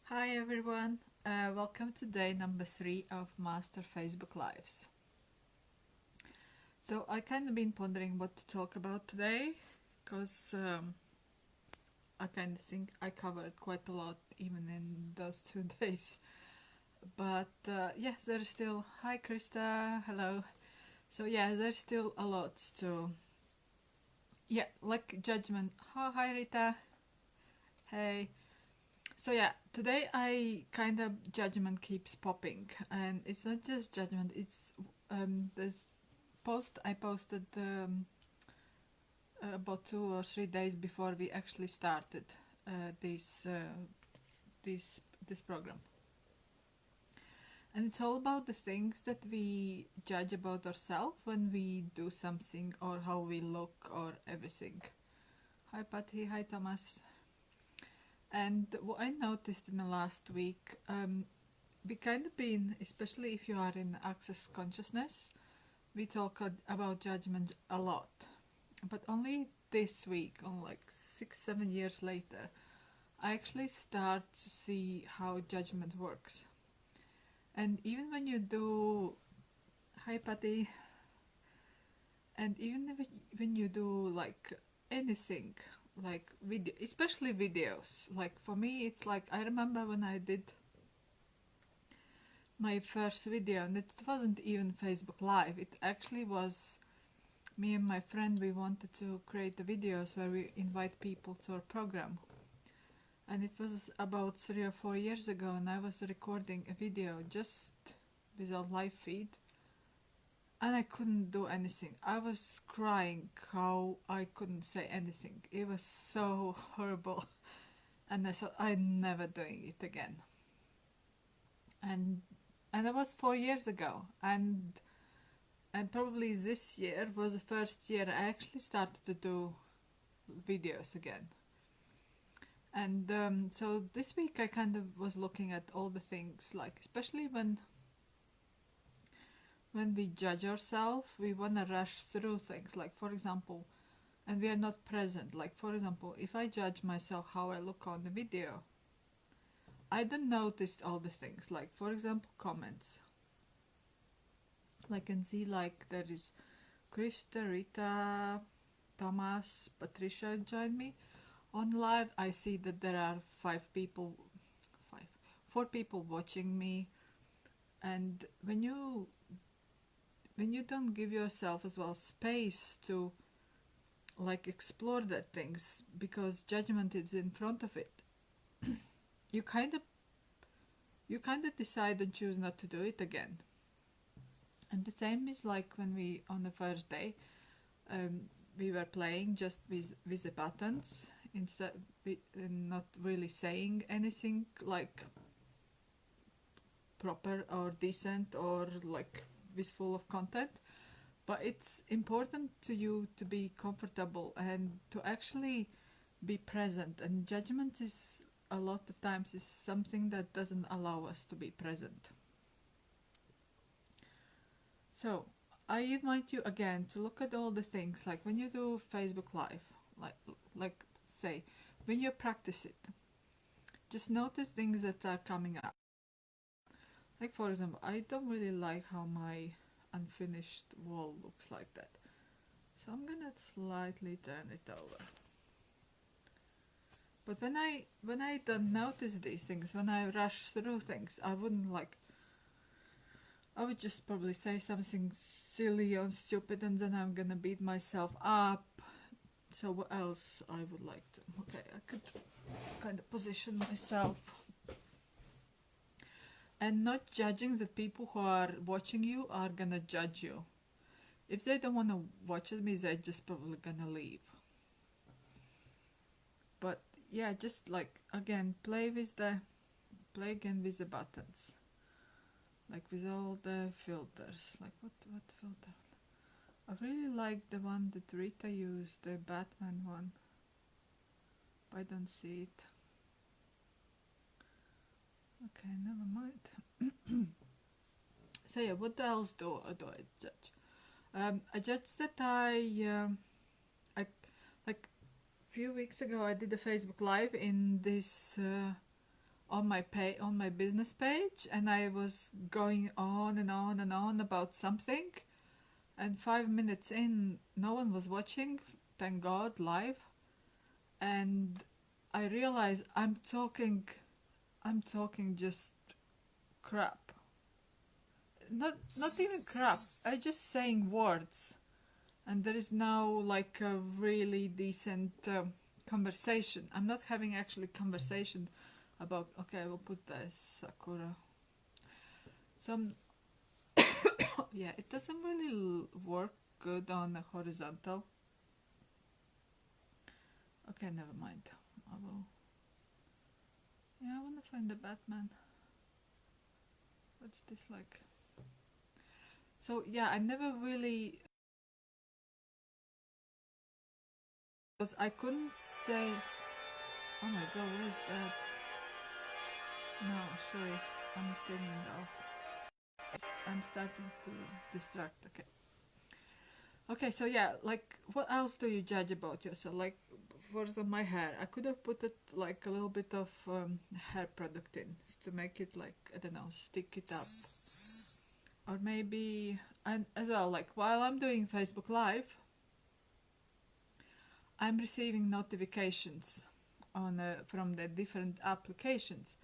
Hi everyone, welcome to day number 3 of Master Facebook Lives. So I kind of been pondering what to talk about today because I kind of think I covered quite a lot even in those 2 days. But yes, there's still, hi Krista, hello. So yeah, there's still a lot to, like judgment. Oh, hi Rita, hey. So yeah, today I kind of judgment keeps popping, and it's not just judgment. It's this post I posted about 2 or 3 days before we actually started this this program, and it's all about the things that we judge about ourselves when we do something or how we look or everything. Hi Patty, hi Thomas. And what I noticed in the last week, we kind of been, especially if you are in access consciousness, we talk about judgment a lot. But only this week, on like 6, 7 years later, I actually start to see how judgment works. And even when you do, hi Patty, and even when you do like anything, like video, especially videos, like for me, it's like I remember when I did my first video, and it wasn't even Facebook Live, it actually was me and my friend. We wanted to create the videos where we invite people to our program, and it was about 3 or 4 years ago, and I was recording a video just with a live feed, and I couldn't do anything. I was crying how I couldn't say anything. It was so horrible, and I thought I'm never doing it again. And that was 4 years ago, and probably this year was the first year I actually started to do videos again. And so this week I kind of was looking at all the things, like especially when we judge ourselves, we want to rush through things, like for example, and we are not present. Like for example, if I judge myself how I look on the video, I don't notice all the things, like for example comments. I can see like there is Krista, Rita, Thomas, Patricia joined me on live. I see that there are four people watching me, and when you don't give yourself as well space to like explore that things because judgment is in front of it, you kind of decide and choose not to do it again. And the same is like when we on the first day, um, we were playing just with the buttons instead, not really saying anything like proper or decent or like with full of content. But it's important to you to be comfortable and to actually be present, and judgment is a lot of times is something that doesn't allow us to be present. So I invite you again to look at all the things, like when you do Facebook Live, like say when you practice it, just notice things that are coming up. Like for example, I don't really like how my unfinished wall looks like that, so I'm gonna slightly turn it over. But when I don't notice these things, when I rush through things, I would just probably say something silly or stupid, and then I'm gonna beat myself up. So what else I would like to? Okay, I could kind of position myself and not judging that people who are watching you are gonna judge you. If they don't want to watch me, they're just probably gonna leave. But yeah, just like again, play again with the buttons, like with all the filters. Like what filter? I really like the one that Rita used, the Batman one. I don't see it. Okay, never mind. So yeah, what else do I judge? I judge that I like a few weeks ago I did a Facebook Live in this on my business page, and I was going on and on and on about something, and 5 minutes in, no one was watching, thank God, live, and I realized I'm talking just crap. Not even crap. I just saying words, and there is no like a really decent conversation. I'm not having actually conversation about. Okay, I will put this Sakura. Some yeah, it doesn't really work good on a horizontal. Okay, never mind. I will. Yeah, I want to find the Batman. What's this like? So yeah, I never really, because I couldn't say. Oh my god, what is that? No, sorry, I'm turning it off. I'm starting to distract. Okay. Okay, so yeah, like, what else do you judge about yourself? Like, for example, my hair, I could have put it like a little bit of hair product in to make it like, I don't know, stick it up. Or maybe, and as well, like while I'm doing Facebook Live, I'm receiving notifications on from the different applications.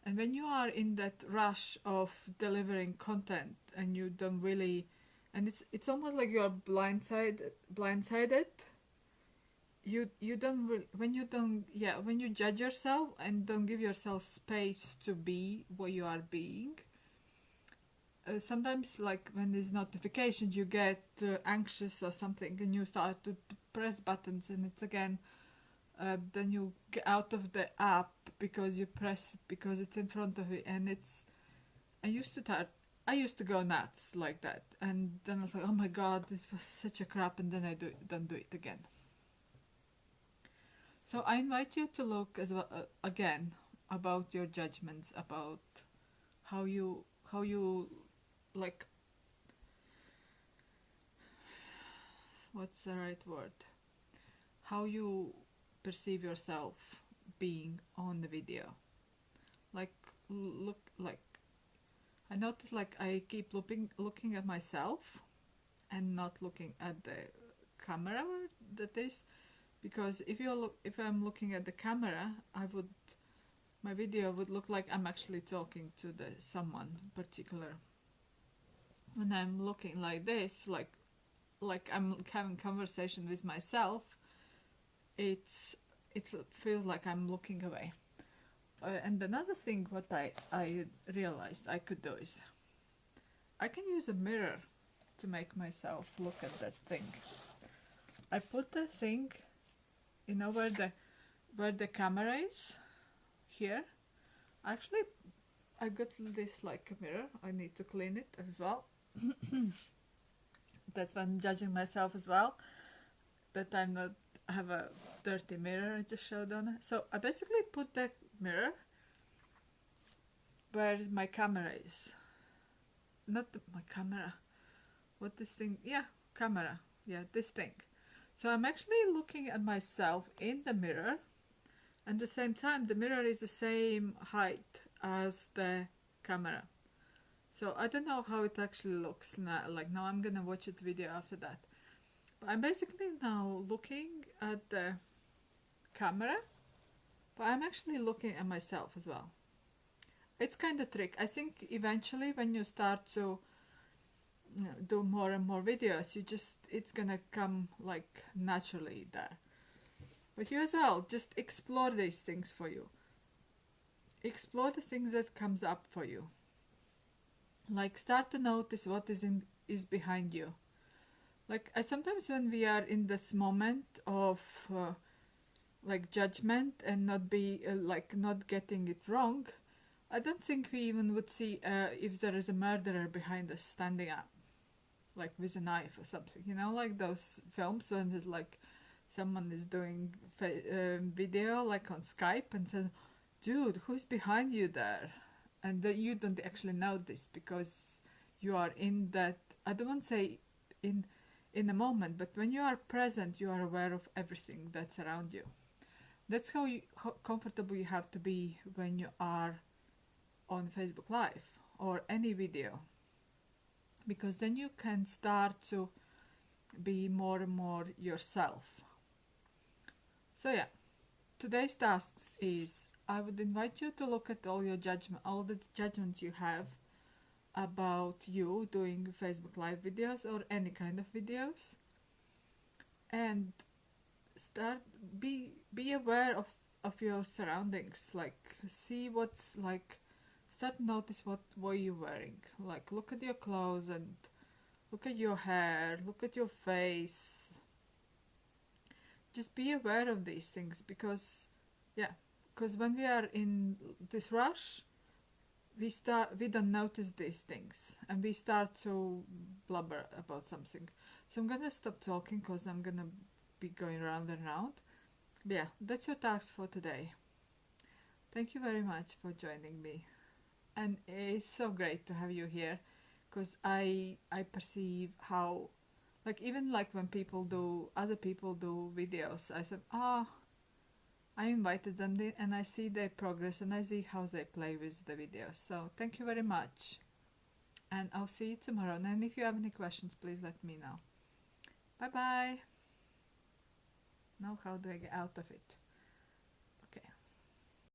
And when you are in that rush of delivering content and you don't really, and it's almost like you're blindsided. You don't really, when you don't, yeah, when you judge yourself and don't give yourself space to be what you are being. Sometimes, like when there's notifications, you get anxious or something, and you start to press buttons, and it's again. Then you get out of the app because you press it because it's in front of you, and it's. I used to go nuts like that, and then I was like, oh my god, this was such a crap, and then I don't do it again. So I invite you to look as well again about your judgments, about how you like, what's the right word, how you perceive yourself being on the video. Like, look, like, I notice like I keep looking at myself and not looking at the camera that is, because if I'm looking at the camera, my video would look like I'm actually talking to the someone particular. When I'm looking like this, like I'm having conversation with myself, it feels like I'm looking away. And another thing what I realized I could do is I can use a mirror to make myself look at that thing. I put the thing, where the camera is, here. Actually, I got this like a mirror. I need to clean it as well. That's why I'm judging myself as well, that I'm not have a dirty mirror I just showed on it. So I basically put the mirror where my camera is. Not my camera. What this thing? Yeah, camera. Yeah, this thing. So I'm actually looking at myself in the mirror, and at the same time the mirror is the same height as the camera. So I don't know how it actually looks now. Like, now I'm gonna watch the video after that. But I'm basically now looking at the camera, but I'm actually looking at myself as well. It's kind of trick. I think eventually when you start to do more and more videos, it's gonna come like naturally there. But you as well, just explore these things for you. Explore the things that comes up for you. Like, start to notice what is behind you. Like, I sometimes, when we are in this moment of like judgment and not getting it wrong, I don't think we even would see if there is a murderer behind us standing up, like with a knife or something. You know, like those films when it's like someone is doing video like on Skype and says, "Dude, who's behind you there?" And you don't actually notice because you are in that. I don't want to say in the moment, but when you are present, you are aware of everything that's around you. That's how comfortable you have to be when you are on Facebook Live or any video, because then you can start to be more and more yourself. So yeah, today's tasks is I would invite you to look at all the judgments you have about you doing Facebook Live videos or any kind of videos, and start be aware of your surroundings. Like, see what's like, start notice what you're wearing. Like, look at your clothes and look at your hair, look at your face. Just be aware of these things, because yeah, because when we are in this rush, we don't notice these things and we start to blubber about something. So I'm gonna stop talking because I'm gonna be going round and round. But yeah, that's your task for today. Thank you very much for joining me, and it's so great to have you here, because I perceive how, like, even like when other people do videos, I said, I invited them and I see their progress and I see how they play with the videos. So thank you very much, and I'll see you tomorrow. And if you have any questions, please let me know. Bye bye. Now how do I get out of it?